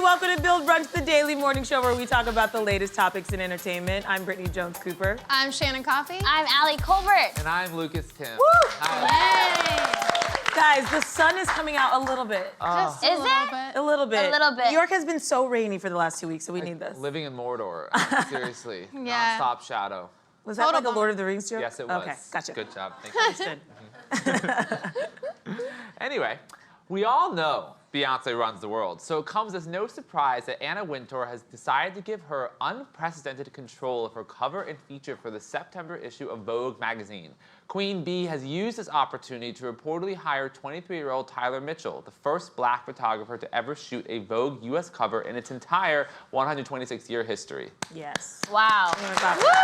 welcome to Build Brunch, the daily morning show where we talk about the latest topics in entertainment. I'm Brittany Jones-Cooper. I'm Shannon Coffey. I'm Allie Colbert. And I'm Lucas Tim. Woo! Hey. Guys, the sun is coming out a little bit. Just Is a little it? bit. A little bit. A little bit. New York has been so rainy for the last 2 weeks, so we need this. Living in Mordor, seriously. Yeah. Non-stop shadow. Was that Total like a Lord of the Rings joke? Yes, it was. Okay, gotcha. Good job. Thank you. Understood. Anyway, we all know Beyoncé runs the world, so it comes as no surprise that Anna Wintour has decided to give her unprecedented control of her cover and feature for the September issue of Vogue magazine. Queen Bee has used this opportunity to reportedly hire 23-year-old Tyler Mitchell, the first black photographer to ever shoot a Vogue U.S. cover in its entire 126-year history. Yes. Wow. I'm gonna talk about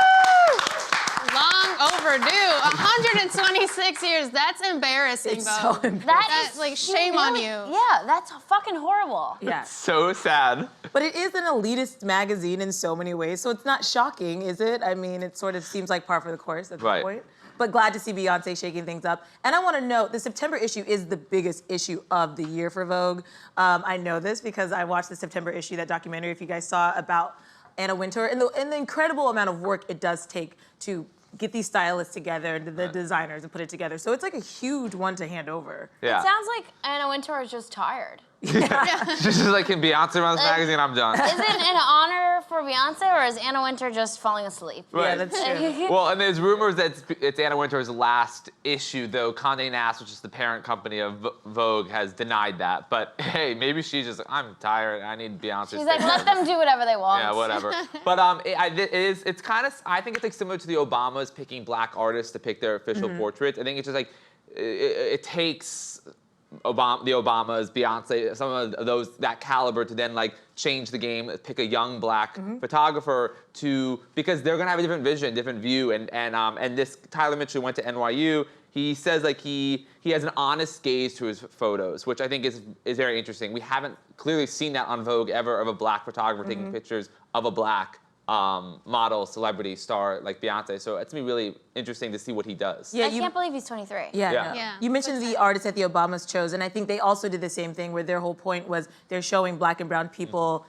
Long overdue. 126 years. That's embarrassing, It's though. so embarrassing. That's like shame on you. Yeah, that's fucking horrible. Yeah. So sad. But it is an elitist magazine in so many ways, so it's not shocking, is it? I mean, it sort of seems like par for the course at this Right. point. But glad to see Beyoncé shaking things up. And I want to note, the September issue is the biggest issue of the year for Vogue. I know this because I watched the September issue, that documentary, if you guys saw, about Anna Wintour, and the incredible amount of work it does take to get these stylists together, the designers, and put it together. So it's like a huge one to hand over. Yeah. It sounds like Anna Wintour is just tired. She's just like, can Beyonce run this magazine? I'm done. Is it an honor for Beyonce, or is Anna Wintour just falling asleep? Yeah, Right. that's true. Well, and there's rumors that it's Anna Wintour's last issue, though Condé Nast, which is the parent company of Vogue, has denied that. But hey, maybe she's just, I'm tired. I need Beyonce. She's like, let them do whatever they want. Yeah, whatever. But it's kind of, I think it's like similar to the Obamas picking black artists to pick their official portraits. I think it's just like, it takes the Obamas, Beyonce, some of those, that caliber to then like change the game, pick a young black photographer because they're gonna have a different vision, different view, and this Tyler Mitchell went to NYU. He says like he has an honest gaze to his photos, which I think is very interesting. We haven't clearly seen that on Vogue ever, of a black photographer taking pictures of a black model, celebrity, star like Beyonce. So it's gonna be really interesting to see what he does. Yeah, I can't believe he's 23. Yeah, Yeah. no. Yeah. You mentioned the artists that the Obamas chose, and I think they also did the same thing where their whole point was they're showing black and brown people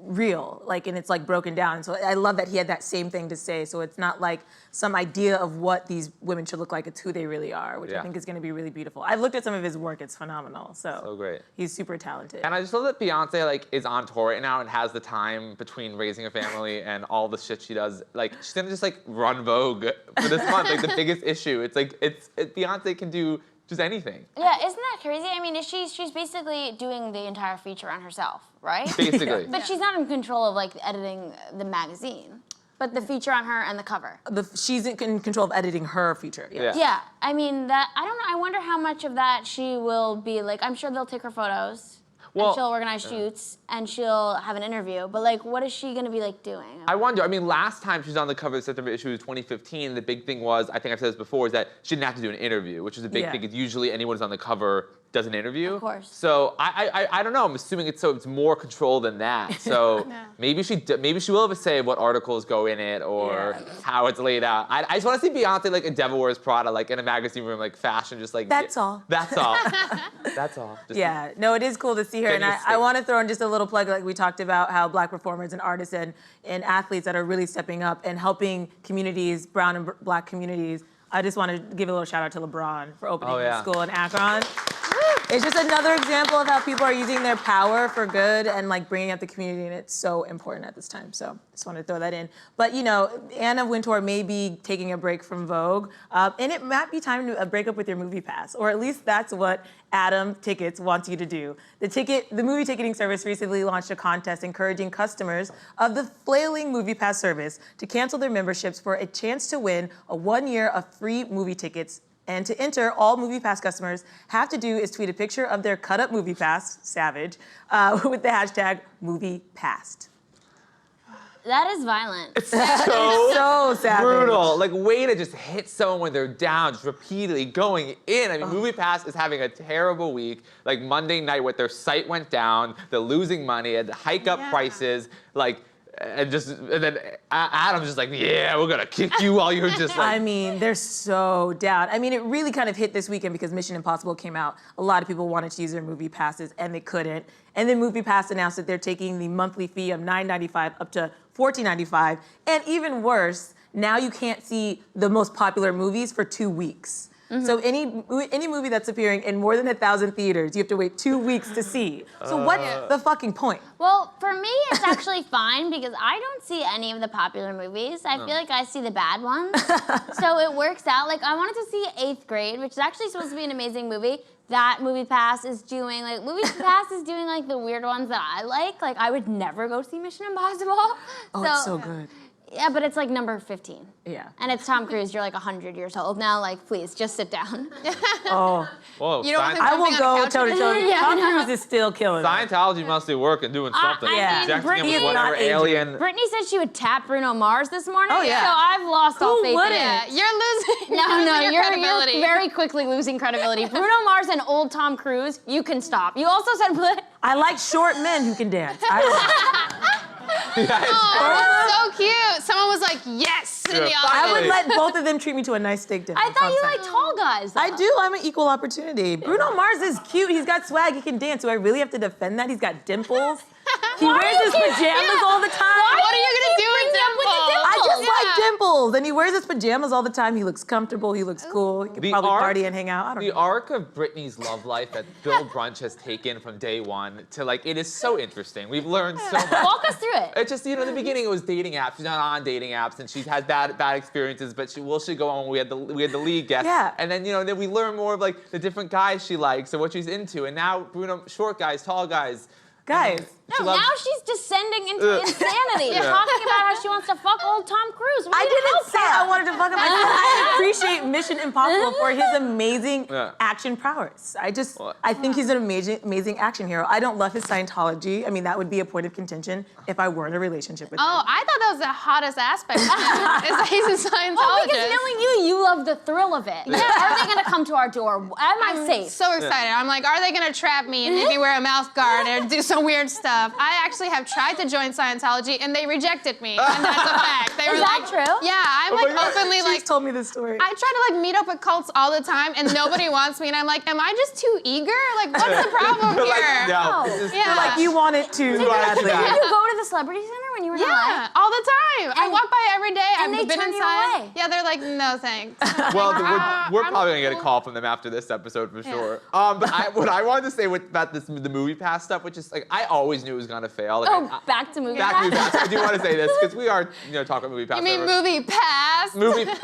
real, like, and it's like broken down. So I love that he had that same thing to say. So it's not like some idea of what these women should look like, it's who they really are, which I think is gonna be really beautiful. I've looked at some of his work, it's phenomenal. So great. He's super talented. And I just love that Beyonce like is on tour right now and has the time between raising a family and all the shit she does. Like she's gonna just like run Vogue for this month, like the biggest issue. It's like Beyonce can do just anything. Yeah, isn't that crazy? I mean, she's basically doing the entire feature on herself, right? Basically. But she's not in control of like editing the magazine, but the feature on her and the cover. She's in control of editing her feature. Yeah. Yeah, I mean that. I don't know. I wonder how much of that she will be like. I'm sure they'll take her photos. Well, and she'll organize shoots and she'll have an interview. But like, what is she gonna be like doing? I wonder, I mean, last time she was on the cover of the September issue of 2015, the big thing was, I think I've said this before, is that she didn't have to do an interview, which is a big thing. It's usually anyone who's on the cover does an interview. Of course. So I don't know, I'm assuming it's more control than that. So maybe she will have a say of what articles go in it or how it's laid out. I just want to see Beyonce like a Devil Wears Prada, like in a magazine room, like fashion, just like. That's all. That's all. That's all. Just Yeah, no, it is cool to see her, and I want to throw in just a little plug, like we talked about how black performers and artists and athletes that are really stepping up and helping communities, brown and black communities. I just want to give a little shout out to LeBron for opening his school in Akron. It's just another example of how people are using their power for good and like bringing up the community, and it's so important at this time. So just wanted to throw that in. But you know, Anna Wintour may be taking a break from Vogue, and it might be time to break up with your MoviePass, or at least that's what Adam Tickets wants you to do. The movie ticketing service recently launched a contest encouraging customers of the flailing MoviePass service to cancel their memberships for a chance to win a 1 year of free movie tickets. And to enter, all MoviePass customers have to do is tweet a picture of their cut-up MoviePass, savage, with the hashtag MoviePassed. That is violent. It's So savage. brutal. Like, way to just hit someone when they're down, just repeatedly going in. I mean, MoviePass is having a terrible week. Like, Monday night, their site went down, they're losing money, had to hike up prices. Like, and then Adam's just like, yeah, we're gonna kick you while you're just like. I mean, they're so down. I mean, it really kind of hit this weekend because Mission Impossible came out. A lot of people wanted to use their movie passes and they couldn't. And then MoviePass announced that they're taking the monthly fee of $9.95 up to $14.95. And even worse, now you can't see the most popular movies for 2 weeks. So any movie that's appearing in more than 1,000 theaters, you have to wait 2 weeks to see. So what's the fucking point? Well, for me, it's actually fine because I don't see any of the popular movies. I feel like I see the bad ones. So it works out. Like, I wanted to see 8th Grade, which is actually supposed to be an amazing movie. That MoviePass is doing, like, the weird ones that I like. Like, I would never go see Mission Impossible. Oh, it's so good. Yeah, but it's like number 15. Yeah. And it's Tom Cruise. You're like 100 years old now. Like, please, just sit down. Oh. Whoa, You don't want him I will jumping on go the couch toe to with toe. you? Yeah, Tom I know. Cruise is still killing it. Scientology must be working, doing something. I mean, Injecting Britney him is with whatever not aging. alien. Brittany said she would tap Bruno Mars this morning. Oh, yeah. So I've lost all faith wouldn't? in Yeah, it. you're losing. No, your credibility. you're very quickly losing credibility. Bruno Mars and old Tom Cruise, you can stop. You also said, I like short men who can dance. Oh, so cute. Someone was like, yes, in the Yeah, audience. I would let both of them treat me to a nice steak dinner. I thought you Concept. liked tall guys. Though. I do. I'm an equal opportunity. Bruno Mars is cute. He's got swag. He can dance. Do I really have to defend that? He's got dimples. He wears his pajamas all the time. What are you gonna do with dimples? I just Yeah. like dimples. And he wears his pajamas all the time. He looks comfortable. He looks cool. He can The probably arc- party and hang out. I don't The know. arc of Britney's love life that Bill Brunch has taken from day one to like, it is so interesting. We've learned so much. Walk us through it. It's just, in the beginning it was dating apps. She's not on dating apps and she's had bad experiences, but she will go on. We had the lead guest. Yeah. And then, then we learn more of like the different guys she likes and what she's into. And now Bruno, short guys, tall guys. Guys. She No, loves- now she's descending into insanity. Yeah. Talking about how she wants to fuck old Tom Cruise. We I need to didn't help say her. I wanted to fuck him. I said I appreciate Mission Impossible for his amazing Yeah. action prowess. What? I think he's an amazing action hero. I don't love his Scientology. I mean, that would be a point of contention if I were in a relationship with him. Oh, I thought that was the hottest aspect of him, is that he's a Scientologist. Oh, because knowing you love the thrill of it. Are they gonna come to our door? Am I safe? So excited. I'm like, are they gonna trap me and make me wear a mouth guard or do some weird stuff? I actually have tried to join Scientology and they rejected me, and that's a fact. They were Is like, that true? Yeah, I'm like openly She's like. told me this story. I try to like meet up with cults all the time and nobody wants me, and I'm like, am I just too eager? Like, what's the problem You're here? like, no, Oh. this is Yeah. Like you wanted to badly. Did you go to the Celebrity Center when you were in LA? Yeah, all the time. I And- walk by every day. and I've they been turn you inside. away. Yeah, they're like, no thanks. Well, we're I'm probably gonna get a cool. call from them after this episode for sure. But what I wanted to say about the MoviePass stuff, which is like I always knew it was gonna fail. Like, Oh, back to movie. back to MoviePass. I do want to say this because we are talking MoviePass. You mean MoviePass? MoviePass.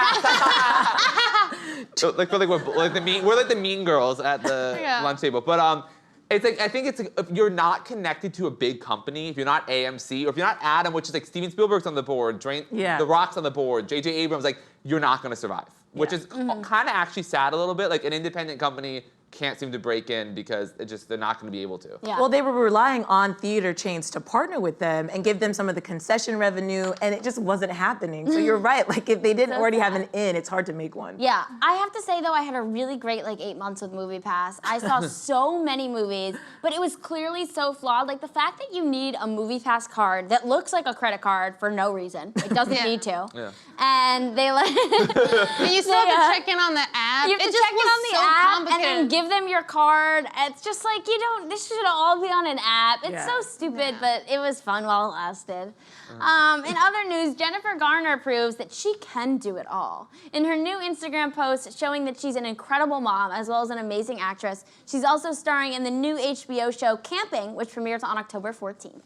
We're like the mean girls at the Yeah. lunch table, but it's like I think it's like, if you're not connected to a big company, if you're not AMC or if you're not Adam, which is like Steven Spielberg's on the board, Yeah. The Rock's on the board, J.J. Abrams, like you're not gonna survive. Which is kind of actually sad a little bit. Like an independent company can't seem to break in because they're not going to be able to. Yeah. Well, they were relying on theater chains to partner with them and give them some of the concession revenue, and it just wasn't happening. So you're right. Like if they didn't So already have sad. an in, it's hard to make one. Yeah, I have to say though, I had a really great 8 months with MoviePass. I saw so many movies, but it was clearly so flawed. Like the fact that you need a MoviePass card that looks like a credit card for no reason. It doesn't Yeah. need to. Yeah. And they But you still have to check in on the app. You have It to just check in was on the so app and then complicated. give them your card. It's just like this should all be on an app. It's Yeah. so stupid, but it was fun while it lasted. In other news, Jennifer Garner proves that she can do it all. In her new Instagram post showing that she's an incredible mom as well as an amazing actress, she's also starring in the new HBO show Camping, which premieres on October 14th.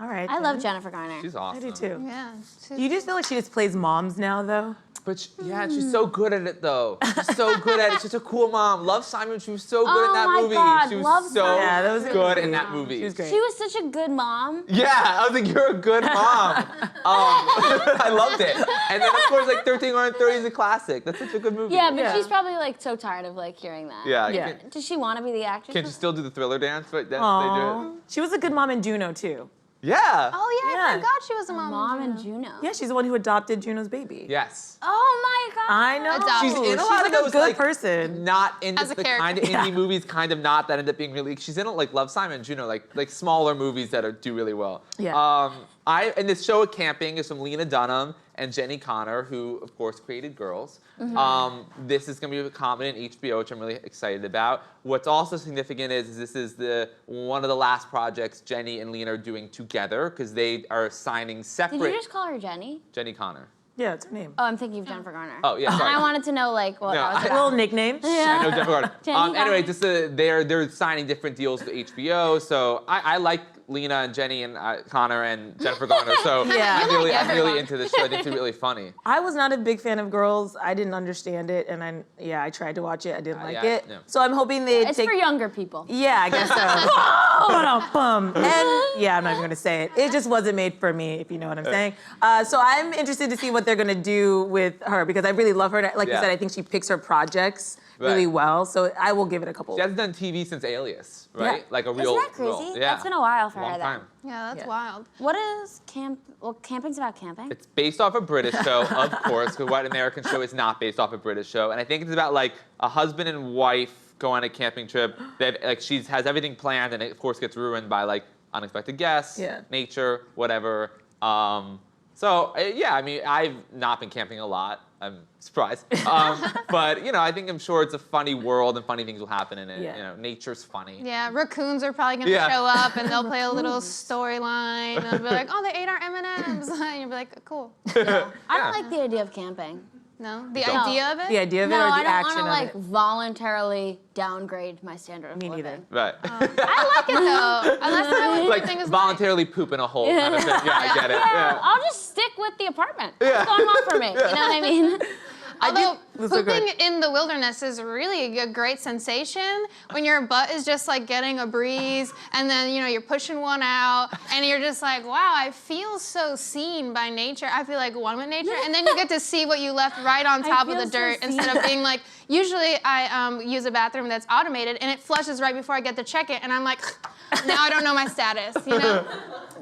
All right. I then. love Jennifer Garner. She's I awesome. do too. Yeah. Do you just feel like she just plays moms now, though? But she's so good at it though. She's so good at it. She's a cool mom. Love Simon. She was so good in Oh that my movie. God, She was Love so Simon. Yeah, that was a good good in movie. that movie. She was great. She was such a good mom. Yeah, I was like, you're a good mom. I loved it. And then of course, 13 or 30 is a classic. That's such a good movie. Yeah, but Yeah. she's probably so tired of hearing that. Yeah. Yeah. Does she want to be the actress? Can't you still do the Thriller dance? But they do Aw. it. She was a good mom in Juno, too. Yeah. Oh yeah, I Yeah. forgot she was a mom. Mom and Juno. Yeah, she's the one who adopted Juno's baby. Yes. Oh my God. I know. Adopt. She's in a She's lot like of a those good person. not in As a the kind of character. indie movies, kind of not that end up being really. She's in Love Simon, Juno, like smaller movies that do really well. Yeah. And this show at camping is from Lena Dunham and Jenny Connor, who of course created Girls. This is going to be a comedy in HBO, which I'm really excited about. What's also significant is this is one of the last projects Jenny and Lena are doing together because they are signing separate. Did you just call her Jenny? Jenny Connor. Yeah, it's her name. Oh, I'm thinking of Jennifer Garner. Oh, yeah, sorry. And I wanted to know, like, what that was about. Little nicknames. I know Jennifer Garner. Jenny Anyway, Garner. they're signing different deals with HBO. So I like Lena and Jenny and Connor and Jennifer Garner. So Yeah. I'm really into this show. I think it's really funny. I was not a big fan of Girls. I didn't understand it, and I tried to watch it. I didn't like it. Yeah. So I'm hoping they It's for younger people. Yeah, I guess so. Ba-dum-bum. And yeah, I'm not even gonna say it. It just wasn't made for me, if you know what I'm saying. So I'm interested to see what they're gonna do with her because I really love her. Like you said, I think she picks her projects really well. So I will give it a couple. She hasn't done TV since Alias, right? Yeah. Like a real. Isn't that crazy? Role. Yeah. That's been a while for Long her, then. time. Yeah, that's wild. What is camp? Well, camping's about camping. It's based off a British show, of course, because what American show is not based off a British show. And I think it's about like a husband and wife go on a camping trip. She has everything planned, and it of course gets ruined by like unexpected guests, nature, whatever. Yeah, I mean, I've not been camping a lot. I'm surprised. But, I'm sure it's a funny world and funny things will happen in it. Yeah. Nature's funny. Yeah, raccoons are probably gonna show up and they'll play a little storyline. And they'll be like, oh, they ate our M&Ms. And you'll be like, cool. I don't like the idea of camping. No? The idea of it? The idea of it No, or the I don't action want to of it? voluntarily downgrade my standard of Me living. neither. Right. I like it though. Unless I like like everything is voluntarily poop in a hole kind of thing. Yeah, I get it. Yeah, Yeah. I'll just stick with the apartment. What's going on for me? You know what I mean? Although That's so good. pooping in the wilderness is really a great sensation when your butt is just like getting a breeze and then, you're pushing one out and you're just like, wow, I feel so seen by nature. I feel like one with nature. And then you get to see what you left right on top of the feel so dirt seen. instead of being like, usually I use a bathroom that's automated and it flushes right before I get to check it. And I'm like, now I don't know my status,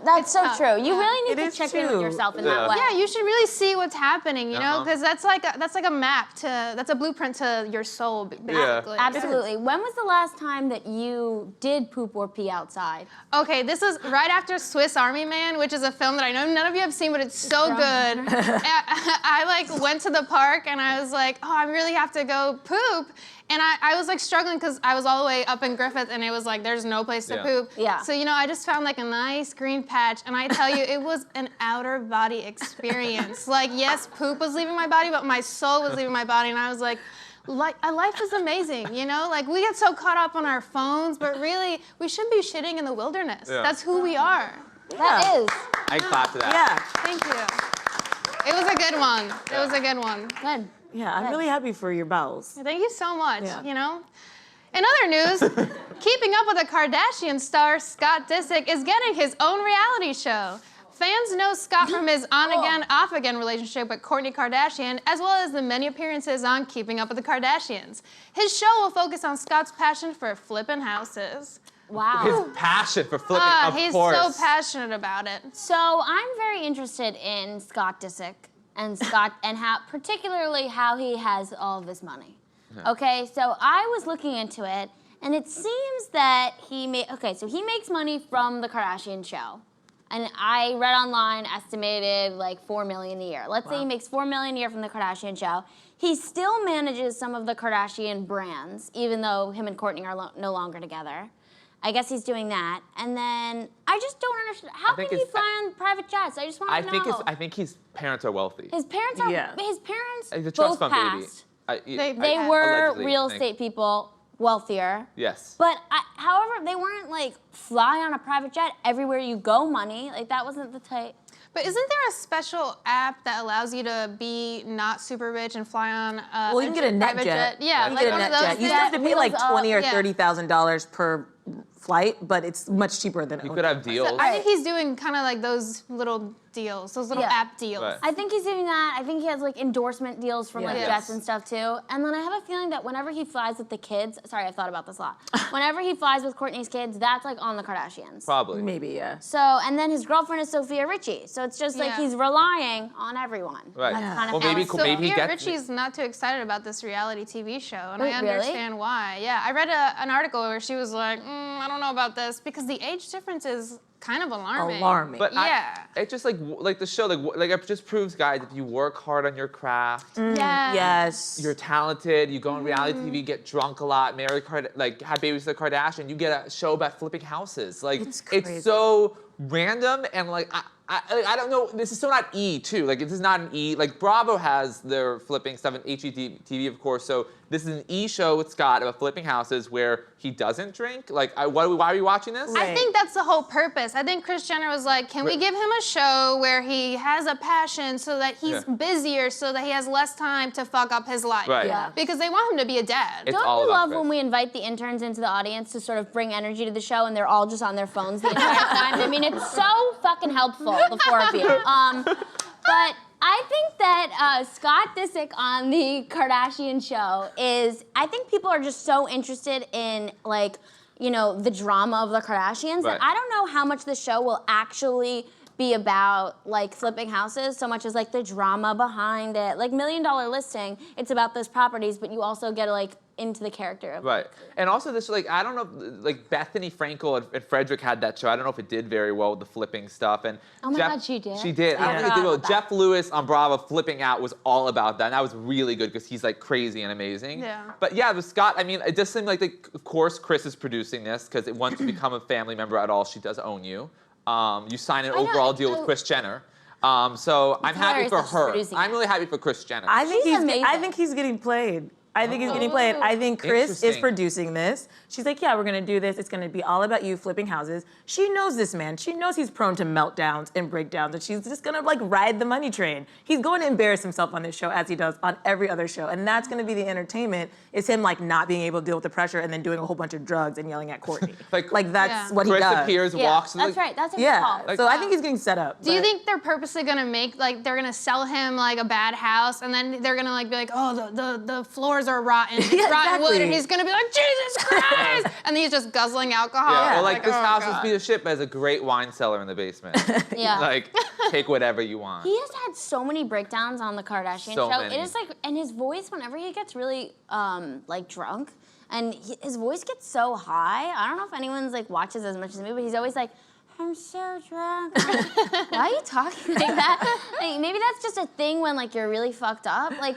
That's so tough. true. You really need It to is check in with true. yourself in that way. Yeah, you should really see what's happening, because that's like a map that's a blueprint to your soul, basically. Absolutely. When was the last time that you did poop or pee outside? Okay, this is right after Swiss Army Man, which is a film that I know none of you have seen, but it's so good. I went to the park and I was like, oh, I really have to go poop. And I was struggling because I was all the way up in Griffith and it was like, there's no place to poop. Yeah. So, I just found a nice green patch and I tell you, it was an outer body experience. Yes, poop was leaving my body, but my soul was leaving my body. And I was like life is amazing, we get so caught up on our phones, but really, we should be shitting in the wilderness. Yeah. That's who we are. That is. I clap to that. Yeah. Thank you. It was a good one. It was a good one. Good. Yeah, I'm really happy for your bowels. Thank you so much, Yeah. In other news, Keeping Up with the Kardashians star Scott Disick is getting his own reality show. Fans know Scott from his on-again, off-again relationship with Kourtney Kardashian, as well as the many appearances on Keeping Up with the Kardashians. His show will focus on Scott's passion for flipping houses. Wow. His passion for flipping, of He's course. so passionate about it. So I'm very interested in Scott Disick and particularly how he has all of this money. Okay, so I was looking into it, and it seems that he makes money from the Kardashian show. And I read online, estimated $4 million a year. Let's say he makes $4 million a year from the Kardashian show. He still manages some of the Kardashian brands, even though him and Kourtney are no longer together. I guess he's doing that. And then I just don't understand. How can he fly on private jets? I just want to know. I think his parents are wealthy. His parents are. Yeah. His parents He's a trust both fund passed. baby. They were allegedly, real I think. estate people, wealthier. Yes. But however, they weren't fly on a private jet everywhere you go money. That wasn't the type. But isn't there a special app that allows you to be not super rich and fly on a Well, you can get a net private jet. Yeah, you can get a net those jet. You things. still have to pay $20,000 or Yeah. $30,000 per flight, but it's much cheaper than You could have deals. I think he's doing kind of those little deals, those little app deals. Right. I think he's doing that. I think he has endorsement deals from Yeah. jets Yes. and stuff too. And then I have a feeling that whenever he flies with the kids, sorry, I've thought about this a lot. Whenever he flies with Kourtney's kids, that's on the Kardashians. Probably. Maybe, yeah. So, and then his girlfriend is Sophia Richie. So it's just Yeah. he's relying on everyone. Right. That's kind of Well, how maybe it's- cool. Maybe he Sophia gets Richie's not too excited about this reality TV show, and Wait, I really? understand why. Yeah, I read an article where she was like, I don't know about this, because the age difference is kind of alarming. Alarming. But Yeah. it just like the show like it just proves, guys, if you work hard on your craft, Yeah. Yes. you're talented, you go on reality TV, get drunk a lot, have babies with the Kardashian, you get a show about flipping houses. Like It's crazy. it's so random and like I don't know. This is still not E too. Like this is not an E. Like Bravo has their flipping stuff and HGTV, of course. So this is an E show with Scott about flipping houses where he doesn't drink. Like why are we watching this? I think that's the whole purpose. I think Kris Jenner was like, can we give him a show where he has a passion so that he's busier, so that he has less time to fuck up his life? Right. Yeah. Because they want him to be a dad. It's Don't all you about love Kris. when we invite the interns into the audience to sort of bring energy to the show and they're all just on their phones the entire time? I mean, it's so fucking helpful, the four of you. But I think that Scott Disick on the Kardashian show I think people are just so interested in, like, you know, the drama of the Kardashians that I don't know how much the show will actually be about, like, flipping houses so much as, like, the drama behind it. Like, $1 Million Listing, it's about those properties, but you also get, like, into the character of Right. And also this, like, I don't know, like Bethany Frankel and Frederick had that show. I don't know if it did very well with the flipping stuff. And Oh my God, she did? She did. I don't think it did well. Jeff Lewis on Bravo flipping out was all about that. And that was really good because he's like crazy and amazing. Yeah. But yeah, with Scott, I mean, it does seem like, of course, Kris is producing this because once you become a family member at all, she does own you. You sign an overall deal with Kris Jenner. So I'm happy for her. I'm really happy for Kris Jenner. I think She's amazing. I think he's getting played. I think he's getting played. I think Kris is Interesting. producing this. She's like, yeah, we're gonna do this. It's gonna be all about you flipping houses. She knows this man. She knows he's prone to meltdowns and breakdowns, and she's just gonna like ride the money train. He's going to embarrass himself on this show as he does on every other show, and that's gonna be the entertainment. Is him like not being able to deal with the pressure and then doing a whole bunch of drugs and yelling at Courtney. like that's what he Kris does. appears, Yeah, walks. that's right. That's a Yeah. call. So I think he's getting set up. Do you but- think they're purposely gonna make, like, they're gonna sell him like a bad house, and then they're gonna like be like, oh, the floors are rotten, it's rotten wood, exactly. and he's gonna be like, Jesus Christ, and then he's just guzzling alcohol. Yeah, or like this oh, house God. is piece of shit, but has a great wine cellar in the basement. Yeah. Like, take whatever you want. He has had so many breakdowns on the Kardashian So show. many. It is like, and his voice, whenever he gets really like drunk, and his voice gets so high. I don't know if anyone's like watches as much as me, but he's always like, I'm so drunk. Why are you talking like that? Like, maybe that's just a thing when like you're really fucked up. Like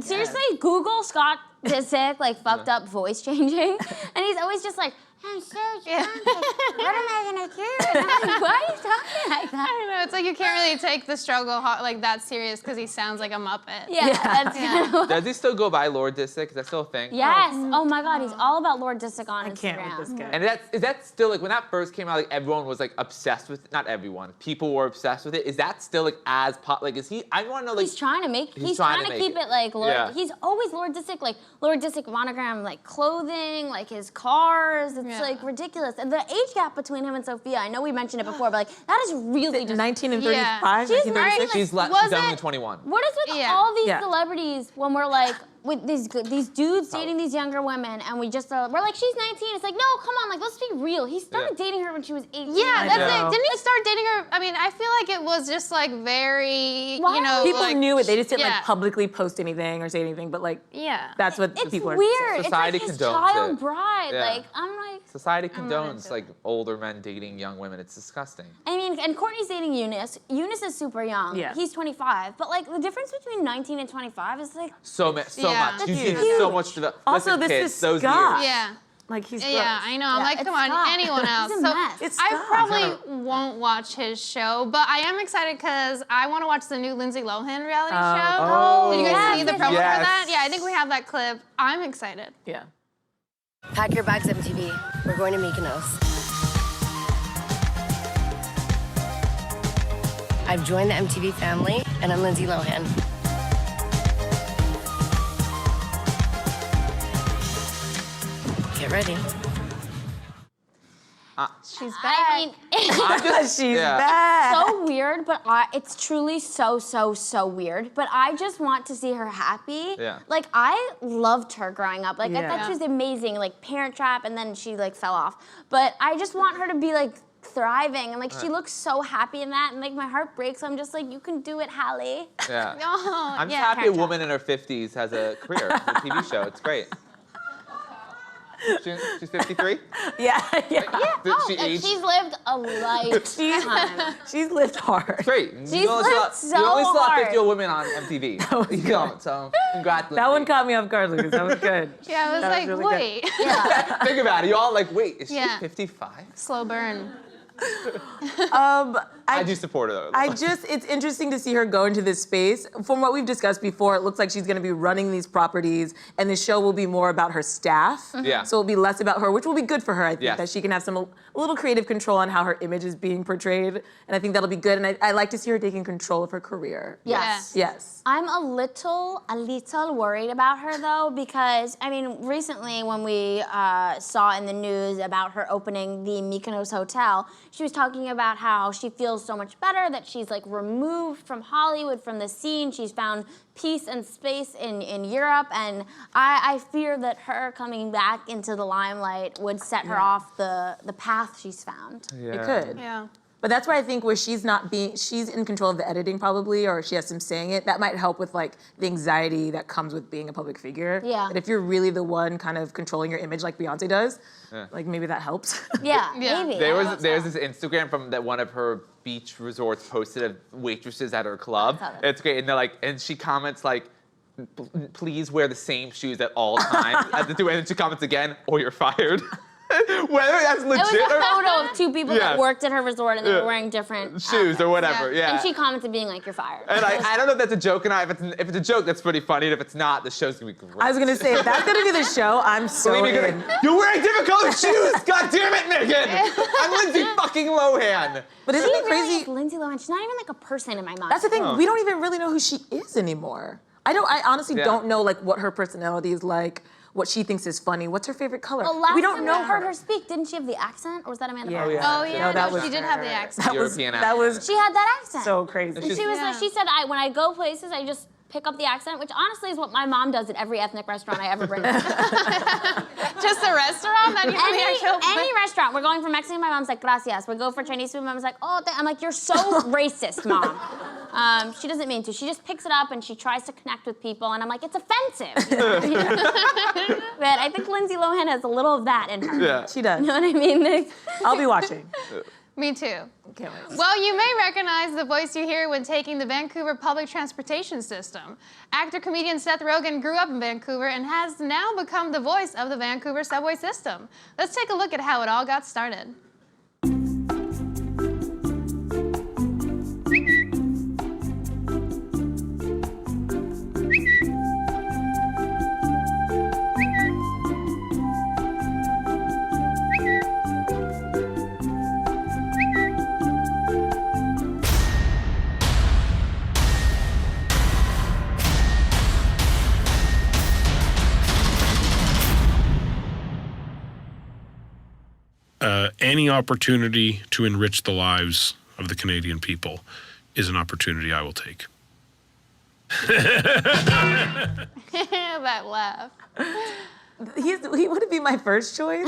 seriously, Google Scott Disick like fucked up voice changing, and he's always just like, I'm so drunk. Like, what am I gonna do? And I'm like, why are you talking like that? I don't know. It's like you can't really take the struggle like that serious because he sounds like a muppet. Yeah, that's kind of. Does he still go by Lord Disick? Is that still a thing? Yes. Oh my God, he's all about Lord Disick on I Instagram. can't with this guy. And is that still like when that first came out? Like everyone was like obsessed with. Not everyone. People were obsessed with it. Is that still like as pop? Like is he? I want to know. Like He's trying to make. He's trying trying to to make keep it. it like Lord. Yeah. He's always Lord Disick, like Lord Disick monogram, like clothing, like his cars. It's Yeah. like ridiculous. And the age gap between him and Sophia, I know we mentioned it before, but like that is really just. 19 and Yeah. 35, She's 1936. she's Was only it- 21. What is with Yeah. all these Yeah. celebrities when we're like with these dudes dating these younger women, and we just we're like, she's 19. It's like, no, come on, like let's be real. He started dating her when she was 18. Yeah, I that's know. it. Didn't he start dating her? I mean, I feel like it was just like very, Why you know, People like, knew it. They just didn't yeah. like publicly post anything or say anything, but like Yeah. that's what It's people are weird. Society it's like his condones child it. bride. Yeah. Like I'm like. Society I'm not condones into like older men dating young women. It's disgusting. I mean, and Courtney's dating Eunice. Eunice is super young. Yeah. He's 25. But like the difference between 19 and 25 is like So Yeah. much. You see huge. so much. Also, Listen, this kids, is those Scott. years. Yeah. like he's Yeah, gross. I know. I'm Yeah, like, it's come on, Scott. anyone else. He's a So mess. It's I Scott. probably won't watch his show, but I am excited because I want to watch the new Lindsay Lohan reality show. Oh, Did you guys see the promo yes. for that? Yeah, I think we have that clip. I'm excited. Yeah. Pack your bags, MTV. We're going to Mykonos. I've joined the MTV family, and I'm Lindsay Lohan. Get ready. She's back. I mean, it's She's Yeah. back. so weird, but it's truly so weird. But I just want to see her happy. Yeah. Like I loved her growing up. Like I Yeah. thought she was amazing. Like Parent Trap, and then she like fell off. But I just want her to be like thriving, and like she looks so happy in that, and like my heart breaks. I'm just like, you can do it, Hallie. Yeah. Oh, I'm just yeah. happy a woman in her 50s has a career, a TV show. It's great. She's 53? Yeah. She aged? She's lived a lifetime. She's lived hard. Great. She's you only lived saw, you only so saw hard. 50 women on MTV. You don't, so congrats. That one caught me off guard, Lucas. That was good. Yeah, I was That like, was really wait. Think about it. You all like, wait, is she Yeah. 55? Slow burn. I do support her though. It's interesting to see her go into this space. From what we've discussed before, it looks like she's gonna be running these properties and the show will be more about her staff. Yeah. So it'll be less about her, which will be good for her, I think, Yes. that she can have a little creative control on how her image is being portrayed. And I think that'll be good. And I like to see her taking control of her career. Yes. Yes. I'm a little worried about her though, because I mean, recently when we saw in the news about her opening the Mykonos hotel, she was talking about how she feels so much better, that she's like removed from Hollywood, from the scene. She's found peace and space in Europe, and I fear that her coming back into the limelight would set her off the path she's found. Yeah. It could. Yeah. But that's where I think where she's in control of the editing probably, or she has some saying it, that might help with like the anxiety that comes with being a public figure. Yeah. But if you're really the one kind of controlling your image like Beyonce does, like maybe that helps. Yeah, Yeah. maybe. There's this Instagram from that one of her beach resorts posted of waitresses at her club. saw that. It's great, and they're like, and she comments like, please wear the same shoes at all times. And then she comments again, or you're fired. Whether that's legit It was a or photo of two people Yeah. that worked at her resort and they Yeah. were wearing different shoes outfits. or whatever. Yeah. And she commented being like, "You're fired." And I don't know if that's a joke or not. If it's a joke, that's pretty funny. And if it's not, the show's gonna be great. I was gonna say, if that's gonna be the show, I'm so Believe me, in. you're wearing different colored shoes. God damn it, Megan. I'm Lindsay fucking Lohan. But isn't She it really crazy? is Lindsay Lohan. She's not even like a person in my mind. That's the thing, we don't even really know who she is anymore. I honestly Yeah. don't know like what her personality is like, what she thinks is funny, what's her favorite color. Well, last we don't time know I heard her speak, didn't she have the accent, or was that Amanda? Yeah. Bynes? Oh yeah, No, that no, was she did have the accent. That was European that was She had that accent. so crazy. And she was like, she said, when I go places, I just pick up the accent, which honestly is what my mom does at every ethnic restaurant I ever bring to. Just a restaurant, not even the actual Any restaurant. We're going for Mexican, my mom's like, gracias. We go for Chinese food, my mom's like, oh, I'm like, you're so racist, Mom. She doesn't mean to. She just picks it up and she tries to connect with people, and I'm like, it's offensive. But I think Lindsay Lohan has a little of that in her. Yeah. She does. You know what I mean? I'll be watching. Me too. Can't wait. Well, you may recognize the voice you hear when taking the Vancouver public transportation system. Actor-comedian Seth Rogen grew up in Vancouver and has now become the voice of the Vancouver subway system. Let's take a look at how it all got started. Any opportunity to enrich the lives of the Canadian people is an opportunity I will take. That laugh. He wouldn't be my first choice,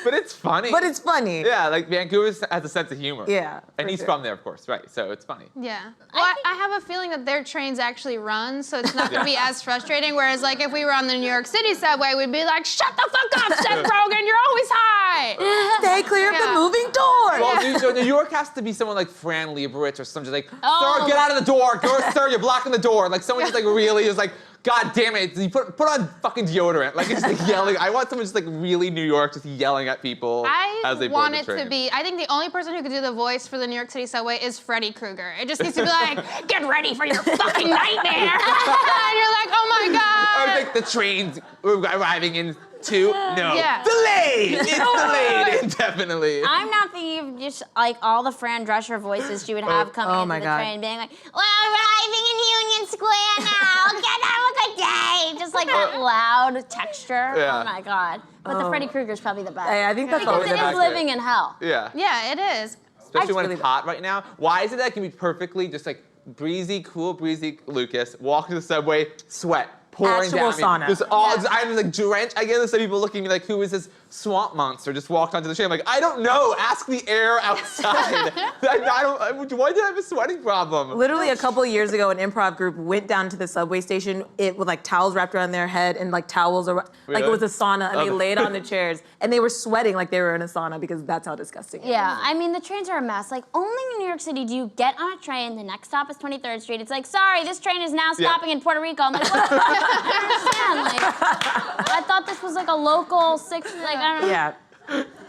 But it's funny. but it's funny. Yeah, like Vancouver has a sense of humor. Yeah, And for he's sure. from there, of course, right? So it's funny. Yeah. Well, I have a feeling that their trains actually run, so it's not going to be as frustrating. Whereas, like, if we were on the New York City subway, we'd be like, shut the fuck up, Seth Rogen, you're always high. Stay clear of Yeah. the moving door. Well, New York has to be someone like Fran Lebowitz or something like, Oh. sir, get out of the door. Sir, you're blocking the door. Like someone just like really is like, God damn it, you put on fucking deodorant. Like it's just like yelling. I want someone just like really New York just yelling at people as they I board want the it train. to be, I think the only person who could do the voice for the New York City subway is Freddy Krueger. It just needs to be like, get ready for your fucking nightmare. And you're like, oh my God. Or like the trains arriving in 2, no. Yeah. Delayed! It's delayed indefinitely. I'm not thinking of just like all the Fran Drescher voices she would have coming Oh into my the God. train, being like, "We're arriving in Union Square now. Get have a good day." Just like that loud texture. Yeah. Oh my God. But the Freddy Krueger's probably the best. I think that's because always it the is best. living in hell. Yeah. Yeah, it is. Especially when really it's hot right now. Why is it that it can be perfectly just like breezy, cool, breezy Lucas, walking the subway, sweat pouring Actual down sauna. me. I'm just like drenched. I get this, some people looking at me like, who is this swamp monster just walked onto the train. I'm like, I don't know. Ask the air outside. Why did I have a sweating problem? Literally a couple of years ago, an improv group went down to the subway station with like towels wrapped around their head and like towels around, like it was a sauna, and they laid on the chairs and they were sweating like they were in a sauna because that's how disgusting it is. Yeah, I mean, the trains are a mess. Like, only in New York City do you get on a train, the next stop is 23rd Street. It's like, sorry, this train is now stopping in Puerto Rico. I'm like, what? I don't understand. Like, I thought this was like a local I don't know. Yeah.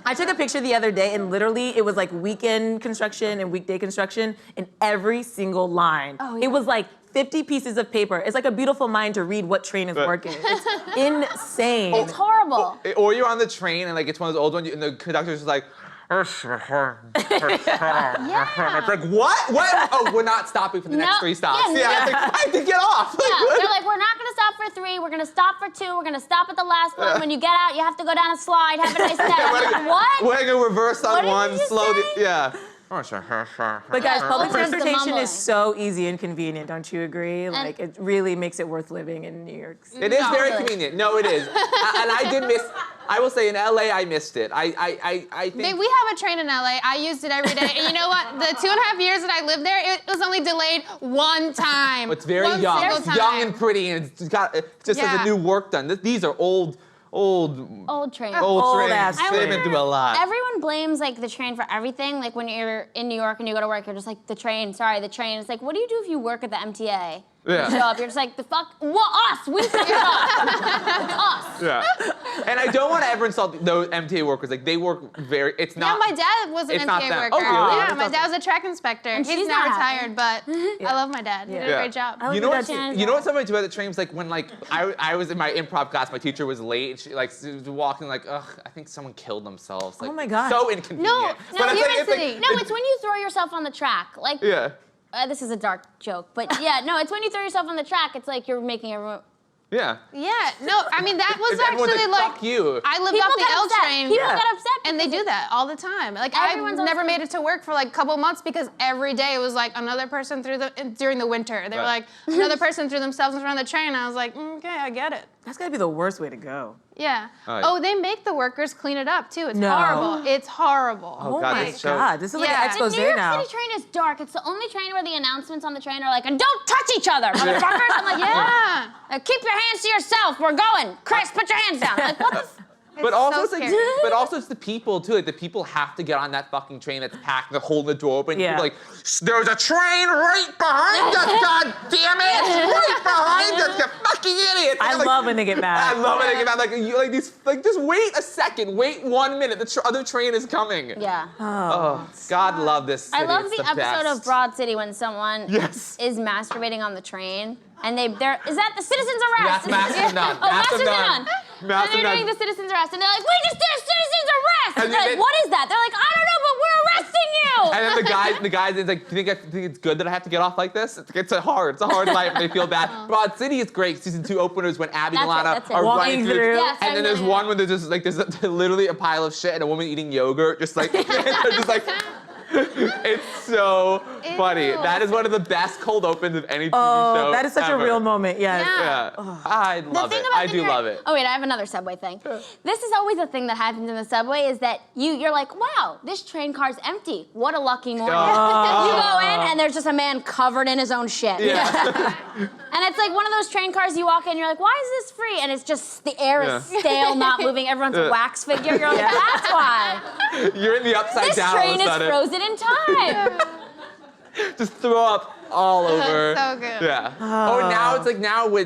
I took a picture the other day and literally it was like weekend construction and weekday construction in every single line. Oh, yeah. It was like 50 pieces of paper. It's like a beautiful mind to read what train is working. It's insane. It's horrible. Or you're on the train and like it's one of those old ones and the conductor's just like, it's like, what? Oh, we're not stopping for the next 3 stops. Yeah, It's like, I have to get off. Yeah, they're like, we're not gonna stop for 3, we're gonna stop for 2, we're gonna stop at the last one. When you get out, you have to go down a slide, have a nice day. Like, what? We're gonna reverse on What did one, you just slow. say? Yeah. But guys, public What's the transportation mumbling? is so easy and convenient, don't you agree? Like, it really makes it worth living in New York City. It is Not very really. convenient. No, it is. And I did miss. I will say in LA, I missed it. I think. We have a train in LA. I used it every day. And you know what? The 2.5 years that I lived there, it was only delayed one time. It's very one young. single It's time. young and pretty, and it just has Yeah. a new work done. These are old train. Old trains. ass They've trains. been through a lot. Everyone blames like the train for everything. Like when you're in New York and you go to work, you're just like, the train, sorry, the train. It's like, what do you do if you work at the MTA? Yeah. You show up, you're just like, the fuck, what, us? We figured it out. It's us. Yeah. And I don't want to ever insult those MTA workers. Like they work very. It's Yeah, not. my dad was an it's not MTA them. worker. Oh, really? Yeah, That's my awesome. dad was a track inspector. And He's she's now not happy. retired, but I love my dad. He did a great job. I You know love what? my dad too. You know what? Somebody do at the train was like when like I was in my improv class. My teacher was late, and she like she was walking like, ugh, I think someone killed themselves. Like, Oh my God. So inconvenient. No, But it's like- seriously. No, it's when you throw yourself on the track. Like, Yeah. this is a dark joke, but yeah, no, it's when you throw yourself on the track, it's like you're making everyone. Yeah. Yeah, no, I mean, that was Everyone's actually like, like, fuck you. I lived People off the get L upset. train. People get upset. And they do that all the time. Like, I've Everyone's never upset. made it to work for like a couple months because every day it was like another person during the winter. They were Right. like, another person threw themselves in front of the train. I was like, okay, I get it. That's gotta be the worst way to go. Yeah. Oh, yeah. Oh, they make the workers clean it up too. It's No. horrible. It's horrible. Oh God, my that's so- God, this is like Yeah. an The expose New York now. City train is dark. It's the only train where the announcements on the train are like, and don't touch each other, motherfuckers. I'm like, yeah. Keep your hands to yourself. We're going. Chris, put your hands down. Like, what the f- But also, so it's like, scary. but also it's the people too. Like the people have to get on that fucking train that's packed. They're holding the door open. Yeah. People are like, there's a train right behind us. God damn it! It's right behind us. You fucking idiots. I And like, love when they get mad. I love when they get mad. Like you, like these, like just wait a second. Wait 1 minute. The other train is coming. Yeah. Oh, God, love this city. I love It's the episode best. of Broad City when someone Yes. is masturbating on the train. And is that the citizen's arrest? That's Master of None. Oh, Master of Master's of None. None. Master And they're of doing None. the citizen's arrest, and they're like, we just did a citizen's arrest! And And they're then- like, what is that? They're like, I don't know, but we're arresting you! And then the guys is like, do you think it's good that I have to get off like this? It's a hard life. They feel bad. Broad City is great. Season 2 openers when Abby and That's it, Lana that's it. are Walking running through. Yes, and then there's one when there's just like there's literally a pile of shit and a woman eating yogurt, just like they're just like. It's so funny. Ew. That is one of the best cold opens of any TV Oh, show. that is such ever. a real moment. Yes. Yeah. Yeah, I love it. I do love it. Oh wait, I have another subway thing. This is always a thing that happens in the subway is that you're like, wow, this train car's empty. What a lucky morning. Oh. You go in and there's just a man covered in his own shit. Yeah. And it's like one of those train cars you walk in, you're like, why is this free? And it's just the air is stale, not moving. Everyone's a wax figure. You're like, that's why. You're in the upside This down all train of a is sudden. frozen in time. Just throw up all over. So good. Yeah. Oh, now it's like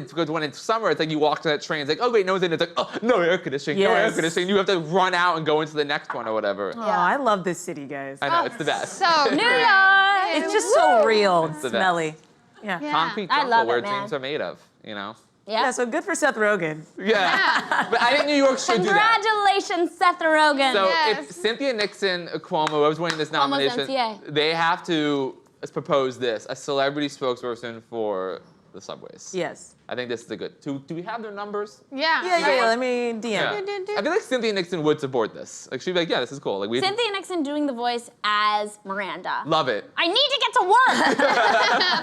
because when it's summer, it's like you walk to that train. It's like, oh wait, no one's in. It's like, oh, no air conditioning, no air Yes. conditioning. You have to run out and go into the next one or whatever. Oh, I love this city, guys. I know it's the best. So New York. It's just so real, and the best. smelly. Yeah. Yeah. Concrete I jungle love where it, man. dreams are made of. You know. Yeah, so good for Seth Rogen. Yeah. But I think New York should do that. Congratulations, Seth Rogen. So Yes. if Cynthia Nixon, Cuomo, whoever's winning this Cuomo's nomination, MTA. they have to propose this: a celebrity spokesperson for the subways. Yes. I think this is a good. Do we have their numbers? Yeah. Yeah, let me DM. Yeah. I feel like Cynthia Nixon would support this. Like she'd be like, yeah, this is cool. Like we Cynthia Nixon doing the voice as Miranda. love it. I need to get to work.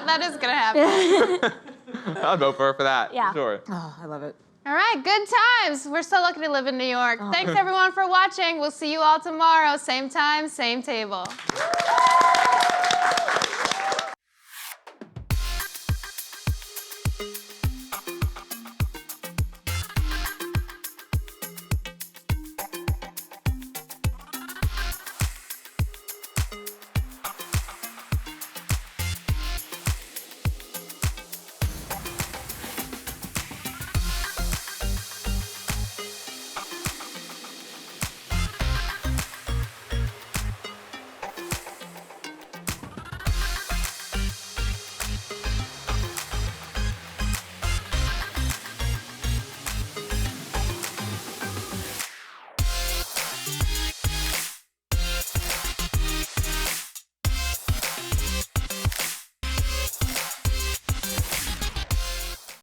That is gonna happen. I'd vote for her for that. Yeah. Sure. Oh, I love it. All right, good times. We're so lucky to live in New York. Thanks everyone for watching. We'll see you all tomorrow, same time, same table.